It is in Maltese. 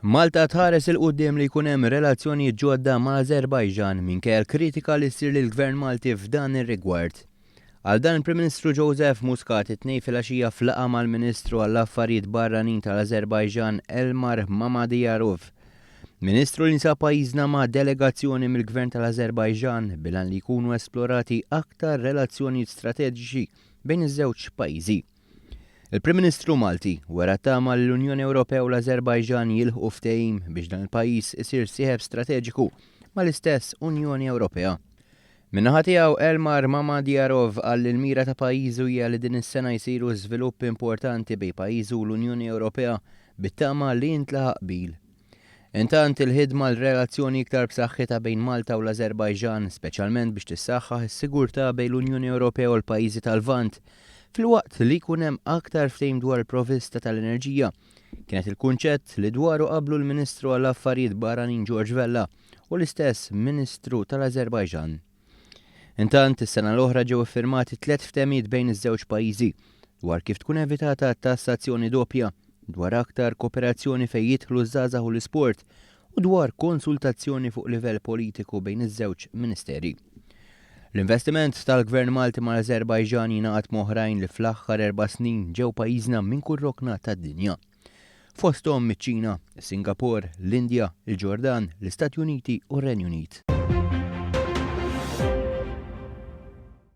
Malta tħares il-qudiem li jkun hemm relazzjonijiet ġodda mal-Azerbajġan minkejja l-kritika li ssir lill-Gvern Malti f'dan ir-rigward. Għal dan il-Prim Ministru Joseph Muscat it-tnejn filgħaxija f'laqgħa mal-Ministru għall-Affarijiet Barranin tal-Azerbajġan Elmar Mammadiyarov. Ministru li nsab pajjiżna ma' delegazzjoni mill-Gvern tal-Azerbajġan bilan li jkunu esplorati aktar relazzjonijiet strateġiċi bejn iż-żewġ pajjiżi. Il-Prim Ministru Malti wera tama l-Unjoni Ewropea u l-Azerbajġan jilħqu ftehim biex dan il-pajjiż isir sieħeb strateġiku mal-istess Unjoni Ewropea. Min-naħa tiegħu Elmar Mammadiyarov qal il-mira ta' pajjiżu hija li din is-sena jsiru żviluppi importanti bejn pajjiżu u l-Unjoni Ewropea bit-tama li jintlaħaq qbil. Intant il-ħidma l-relazzjoni iktar b'saħħitha bejn Malta u l-Azerbajġan, speċjalment biex tissaħħaħ is-sigurtà bejn l-Unjoni Ewropea u l-pajjiżi tal-Lvant, fil-waqt li jkun hemm aktar ftehim dwar il-provvista tal-enerġija, kienet il-kunċett li dwaru qablu l-Ministru għall-Affarijiet Barranin George Vella u l-istess Ministru tal-Azerbajġan. Intant is-sena l-oħra ġew iffirmati 3 ftehimiet bejn iż-żewġ pajjiżi dwar kif tkun evitata tassazzjoni doppja, dwar aktar kooperazzjoni fejn jidħlu ż-żgħażagħ u l-isport u dwar konsultazzjoni fuq livell politiku bejn iż-żewġ ministeri. L-investiment tal-Gvern Malti mal-Azerbajġan jingħaqad moħrajn li fl-aħħar 4 snin ġew pajjiżna minn kull rokna tad-dinja. Fosthom miċ-Ċina, Singapore, l-Indja, il-Ġordan, l-Istati Uniti u r-Renju Unit.